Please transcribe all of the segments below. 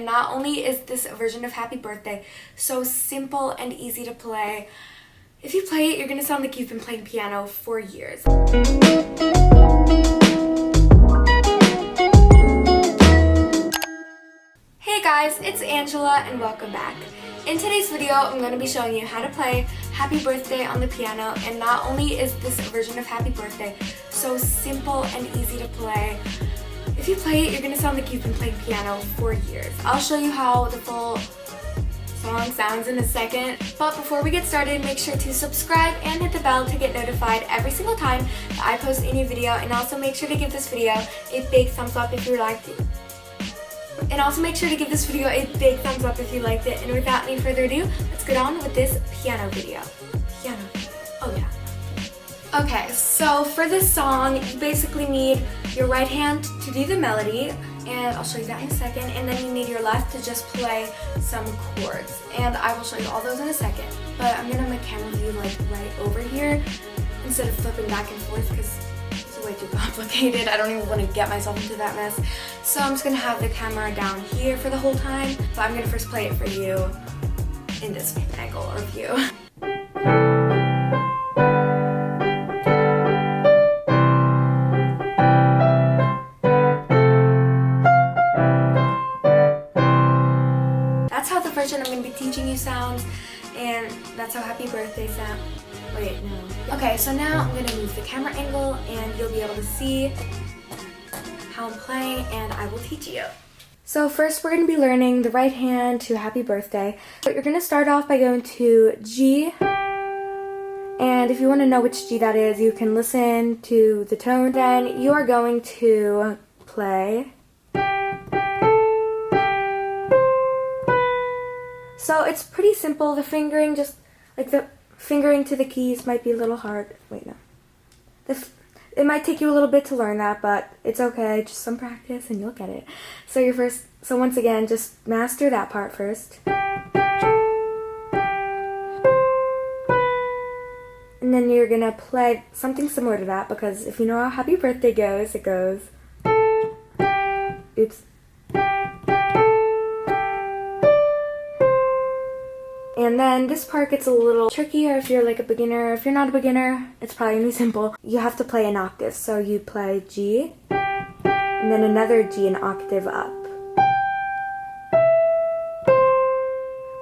Not only is this version of Happy Birthday so simple and easy to play, if you play it, you're gonna sound like you've been playing piano for years. Hey guys, it's Angela and welcome back. In today's video, I'm going to be showing you how to play Happy Birthday on the piano, and not only is this version of Happy Birthday so simple and easy to play, if you play it, you're going to sound like you've been playing piano for years. I'll show you how the full song sounds in a second, but before we get started, make sure to subscribe and hit the bell to get notified every single time that I post a new video, and also make sure to give this video a big thumbs up if you liked it. And without any further ado, let's get on with this piano video. Oh yeah. Okay, so for this song, you basically need your right hand to do the melody, and I'll show you that in a second, and then you need your left to just play some chords. And I will show you all those in a second, but I'm gonna have my camera view like right over here instead of flipping back and forth because it's way too complicated. I don't even want to get myself into that mess. So I'm just going to have the camera down here for the whole time, but I'm going to first play it for you in this angle or view. That's how the version I'm going to be teaching you sounds, and that's how Happy Birthday sounds. Wait, no. Okay, so now I'm going to move the camera angle and you'll be able to see how I'm playing, and I will teach you. So first we're going to be learning the right hand to Happy Birthday. So you're going to start off by going to G, and if you want to know which G that is, you can listen to the tone. Then you are going to play. So it's pretty simple. The fingering, just like the fingering to the keys might be a little hard. Wait, no. It might take you a little bit to learn that, but it's okay. Just some practice and you'll get it. So once again, just master that part first. And then you're gonna play something similar to that, because if you know how Happy Birthday goes, it goes. Oops. And then this part gets a little trickier if you're like a beginner. If you're not a beginner, it's probably gonna be simple. You have to play an octave. So you play G, and then another G an octave up.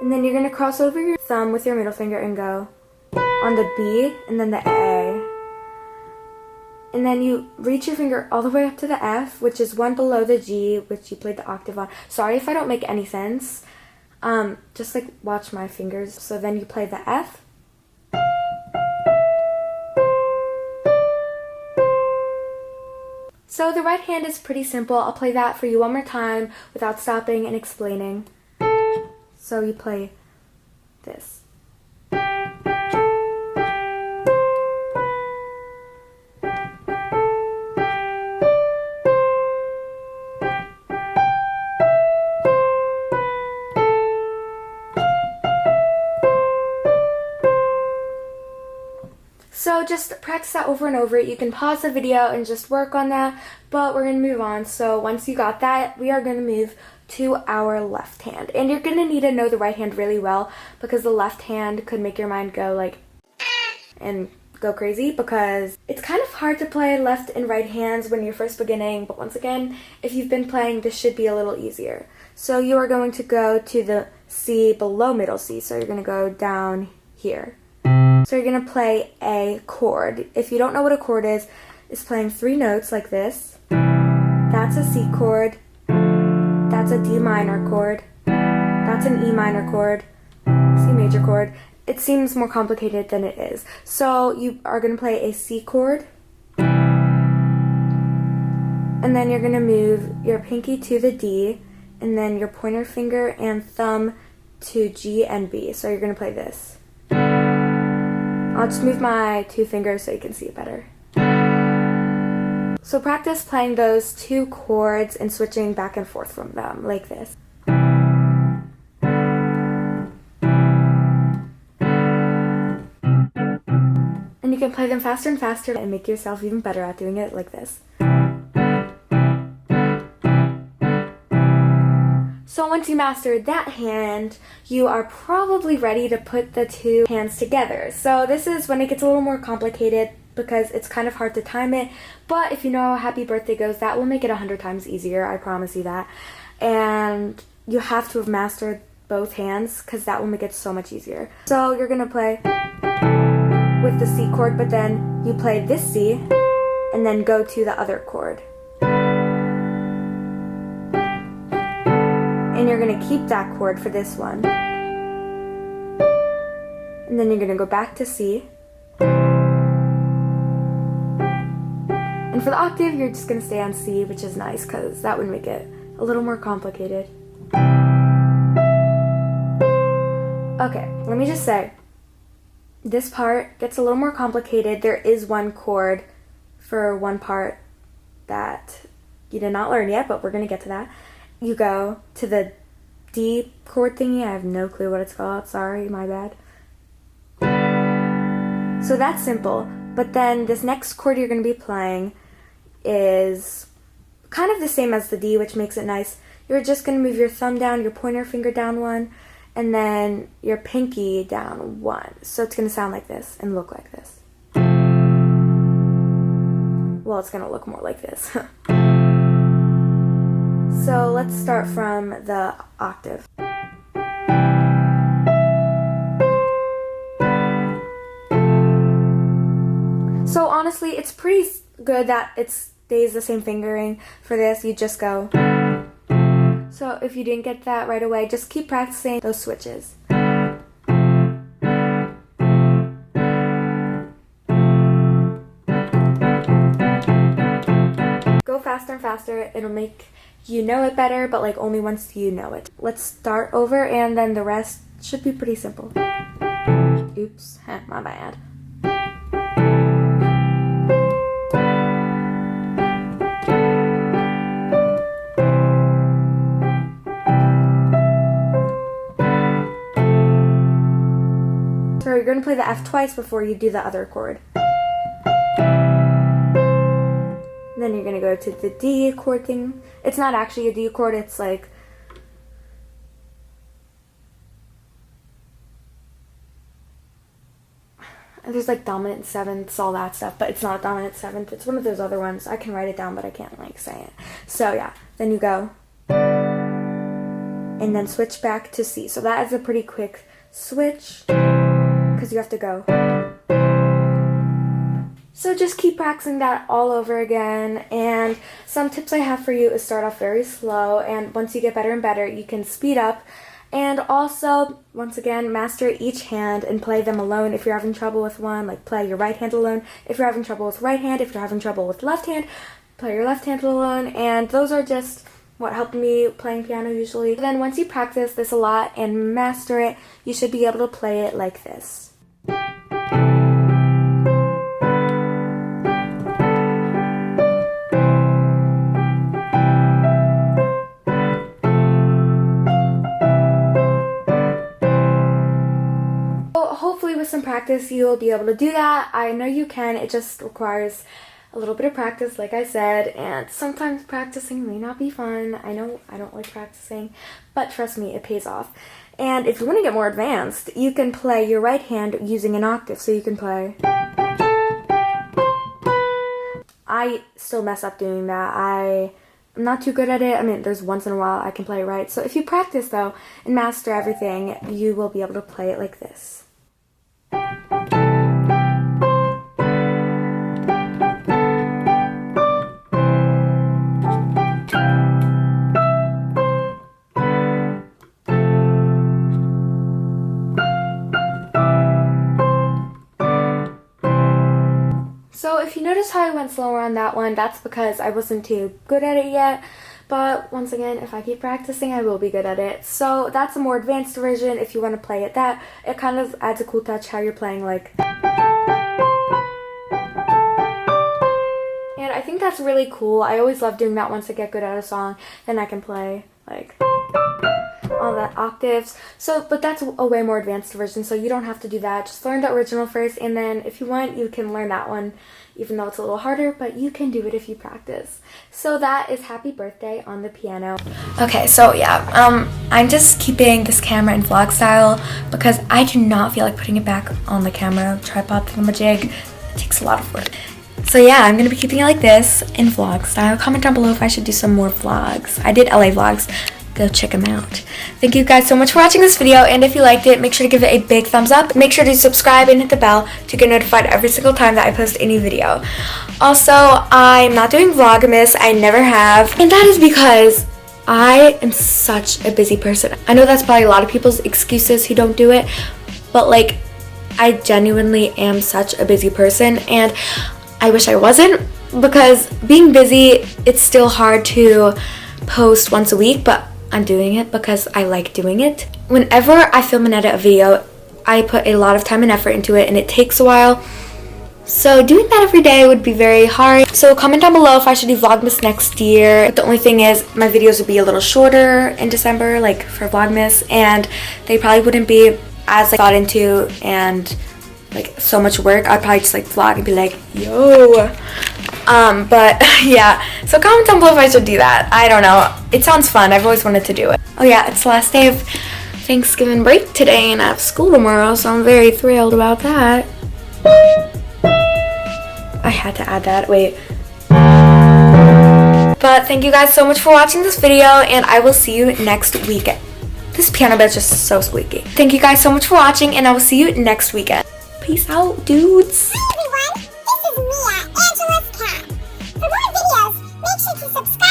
And then you're gonna cross over your thumb with your middle finger and go on the B and then the A. And then you reach your finger all the way up to the F, which is one below the G, which you played the octave on. Sorry if I don't make any sense. Just like watch my fingers. So then you play the F. So the right hand is pretty simple. I'll play that for you one more time without stopping and explaining. So you play this. So just practice that over and over. You can pause the video and just work on that, but we're going to move on. So once you got that, we are going to move to our left hand. And you're going to need to know the right hand really well, because the left hand could make your mind go like and go crazy, because it's kind of hard to play left and right hands when you're first beginning. But once again, if you've been playing, this should be a little easier. So you are going to go to the C below middle C. So you're going to go down here. So you're going to play a chord. If you don't know what a chord is, it's playing 3 notes like this. That's a C chord. That's a D minor chord. That's an E minor chord. C major chord. It seems more complicated than it is. So you are going to play a C chord. And then you're going to move your pinky to the D, and then your pointer finger and thumb to G and B. So you're going to play this. I'll just move my 2 fingers so you can see it better. So practice playing those 2 chords and switching back and forth from them, like this. And you can play them faster and faster and make yourself even better at doing it, like this. So So once you master that hand, you are probably ready to put the two hands together. So this is when it gets a little more complicated because it's kind of hard to time it, but if you know how Happy Birthday goes, that will make it 100 times easier, I promise you that. And you have to have mastered both hands because that will make it so much easier. So you're gonna play with the C chord, but then you play this C and then go to the other chord. And you're gonna keep that chord for this one. And then you're gonna go back to C. And for the octave, you're just gonna stay on C, which is nice because that would make it a little more complicated. Okay, let me just say, this part gets a little more complicated. There is one chord for one part that you did not learn yet, but we're gonna get to that. You go to the D chord thingy. I have no clue what it's called. Sorry, my bad. So that's simple. But then this next chord you're going to be playing is kind of the same as the D, which makes it nice. You're just going to move your thumb down, your pointer finger down one, and then your pinky down one. So it's going to sound like this and look like this. Well, it's going to look more like this. So let's start from the octave. So honestly, it's pretty good that it stays the same fingering for this. You just go. So if you didn't get that right away, just keep practicing those switches. Go faster and faster. It'll make you know it better, but like only once you know it. Let's start over and then the rest should be pretty simple. Oops, my bad. So you're going to play the F twice before you do the other chord. Then you're going to go to the D chord thing. It's not actually a D chord, it's like... There's like dominant sevenths, all that stuff, but it's not dominant seventh. It's one of those other ones. I can write it down, but I can't like say it. So yeah, then you go. And then switch back to C. So that is a pretty quick switch, because you have to go. So just keep practicing that all over again, and some tips I have for you is start off very slow, and once you get better and better, you can speed up, and also, once again, master each hand and play them alone. If you're having trouble with one, like play your right hand alone. If you're having trouble with right hand, if you're having trouble with left hand, play your left hand alone, and those are just what helped me playing piano usually. Then once you practice this a lot and master it, you should be able to play it like this. Hopefully with some practice you'll be able to do that. I know you can. It just requires a little bit of practice, like I said, and sometimes practicing may not be fun. I know I don't like practicing, but trust me, it pays off. And if you want to get more advanced, you can play your right hand using an octave. So you can play... I still mess up doing that. I'm not too good at it. I mean, there's once in a while I can play it right. So if you practice though and master everything, you will be able to play it like this. So if you notice how I went slower on that one, that's because I wasn't too good at it yet. But once again, if I keep practicing, I will be good at it. So that's a more advanced version if you want to play it that. It kind of adds a cool touch how you're playing like... And I think that's really cool. I always love doing that once I get good at a song. Then I can play like all that octaves. So, but that's a way more advanced version, so you don't have to do that. Just learn the original first, and then if you want, you can learn that one, even though it's a little harder, but you can do it if you practice. So that is Happy Birthday on the piano. Okay, so yeah, I'm just keeping this camera in vlog style because I do not feel like putting it back on the camera tripod thingamajig. It takes a lot of work. So yeah, I'm gonna be keeping it like this in vlog style. Comment down below if I should do some more vlogs. I did LA vlogs. Go check them out. Thank you guys so much for watching this video, and if you liked it, make sure to give it a big thumbs up. Make sure to subscribe and hit the bell to get notified every single time that I post any video. Also, I'm not doing Vlogmas. I never have, and that is because I am such a busy person. I know that's probably a lot of people's excuses who don't do it, but like, I genuinely am such a busy person, and I wish I wasn't, because being busy, it's still hard to post once a week, but I'm doing it because I like doing it. Whenever I film and edit a video, I put a lot of time and effort into it, and it takes a while. So doing that every day would be very hard. So comment down below if I should do Vlogmas next year. But the only thing is, my videos would be a little shorter in December, like for Vlogmas, and they probably wouldn't be as like thought into and like so much work. I'd probably just like vlog and be like, yo. But yeah, so comment down below if I should do that. I don't know. It sounds fun. I've always wanted to do it. Oh yeah, it's the last day of Thanksgiving break today, and I have school tomorrow, so I'm very thrilled about that. I had to add that. Wait. But thank you guys so much for watching this video, and I will see you next weekend. This piano bed's just so squeaky. Thank you guys so much for watching, and I will see you next weekend. Peace out, dudes. Hi everyone, this is Mia, Angela's cat. For more videos, make sure to subscribe.